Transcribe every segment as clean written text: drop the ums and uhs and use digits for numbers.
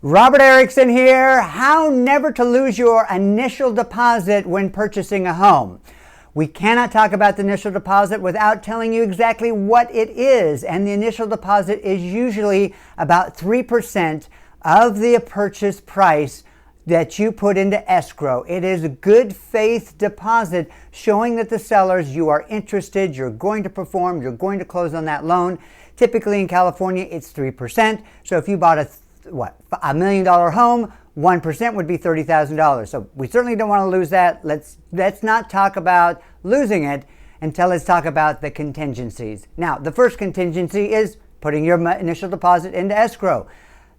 Robert Erickson here. How never to lose your initial deposit when purchasing a home. We cannot talk about the initial deposit without telling you exactly what it is. And the initial deposit is usually about 3% of the purchase price that you put into escrow. It is a good faith deposit showing that the sellers, you are interested, you're going to perform, you're going to close on that loan. Typically in California, it's 3%. So if you bought $1 million home, 1% would be $30,000. So we certainly don't want to lose that. Let's not talk about losing it until let's talk about the contingencies. Now, the first contingency is putting your initial deposit into escrow.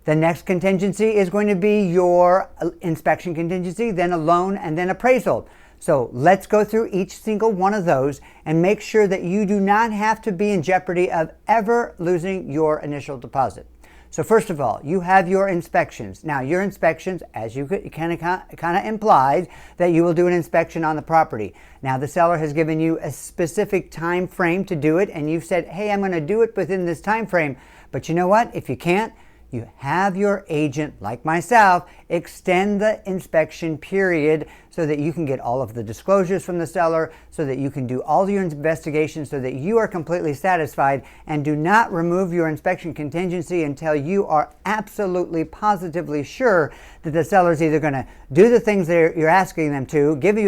The next contingency is going to be your inspection contingency, then a loan, and then appraisal. So let's go through each single one of those and make sure that you do not have to be in jeopardy of ever losing your initial deposit. So first of all, you have your inspections. Now, your inspections, as you kind of implied, that you will do an inspection on the property. Now, the seller has given you a specific time frame to do it, and you've said, hey, I'm going to do it within this time frame. But you know what? If you can't, you have your agent, like myself, extend the inspection period so that you can get all of the disclosures from the seller, so that you can do all your investigations so that you are completely satisfied, and do not remove your inspection contingency until you are absolutely positively sure that the seller is either going to do the things that you're asking them to, giving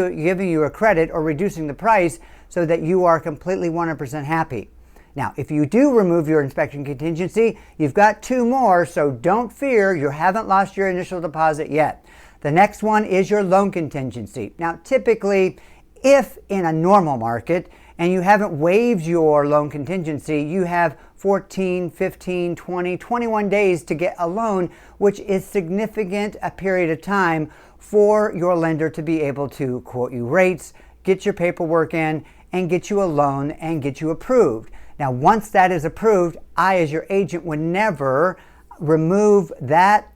you a credit, or reducing the price so that you are completely 100% happy. Now, if you do remove your inspection contingency, you've got two more, so don't fear, you haven't lost your initial deposit yet. The next one is your loan contingency. Now, typically, if in a normal market and you haven't waived your loan contingency, you have 14, 15, 20, 21 days to get a loan, which is significant a period of time for your lender to be able to quote you rates, get your paperwork in, and get you a loan and get you approved. Now, once that is approved, I, as your agent, would never remove that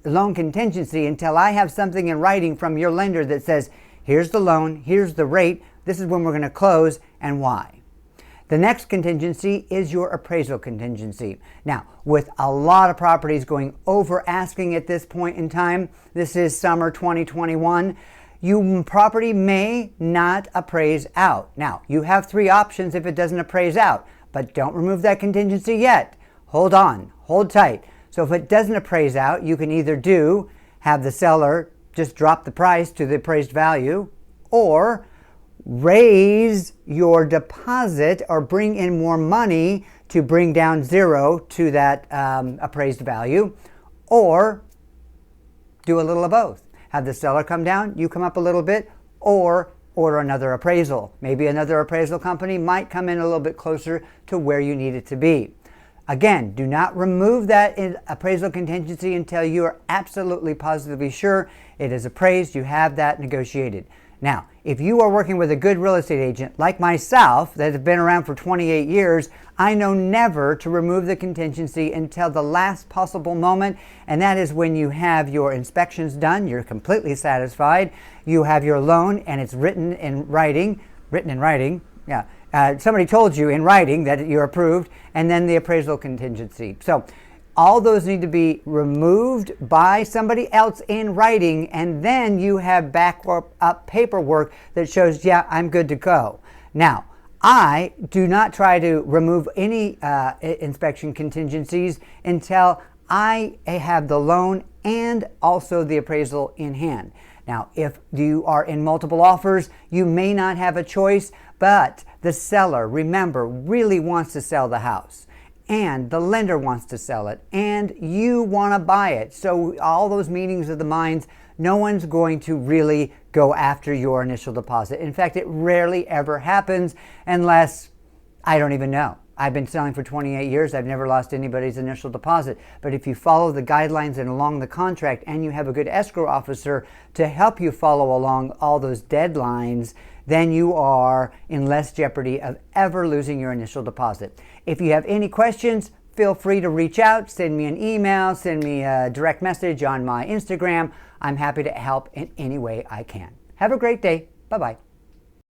loan contingency until I have something in writing from your lender that says, here's the loan, here's the rate, this is when we're going to close, and why. The next contingency is your appraisal contingency. Now, with a lot of properties going over asking at this point in time, this is summer 2021, your property may not appraise out. Now, you have three options if it doesn't appraise out. But don't remove that contingency yet. Hold on, hold tight. So if it doesn't appraise out, you can either have the seller just drop the price to the appraised value, or raise your deposit or bring in more money to bring down zero to that appraised value, or do a little of both. Have the seller come down, you come up a little bit, or order another appraisal. Maybe another appraisal company might come in a little bit closer to where you need it to be. Again, do not remove that appraisal contingency until you are absolutely positively sure it is appraised, you have that negotiated. Now, if you are working with a good real estate agent like myself that has been around for 28 years, I know never to remove the contingency until the last possible moment, and that is when you have your inspections done, you're completely satisfied, you have your loan, and it's written in writing, somebody told you in writing that you're approved, and then the appraisal contingency. So all those need to be removed by somebody else in writing, and then you have up paperwork that shows, yeah, I'm good to go. Now, I do not try to remove any inspection contingencies until I have the loan and also the appraisal in hand. Now, if you are in multiple offers, you may not have a choice, but the seller, remember, really wants to sell the house. And the lender wants to sell it, and you want to buy it. So all those meetings of the minds, no one's going to really go after your initial deposit. In fact, it rarely ever happens unless, I don't even know. I've been selling for 28 years. I've never lost anybody's initial deposit. But if you follow the guidelines and along the contract, and you have a good escrow officer to help you follow along all those deadlines, then you are in less jeopardy of ever losing your initial deposit. If you have any questions, feel free to reach out, send me an email, send me a direct message on my Instagram. I'm happy to help in any way I can. Have a great day. Bye-bye.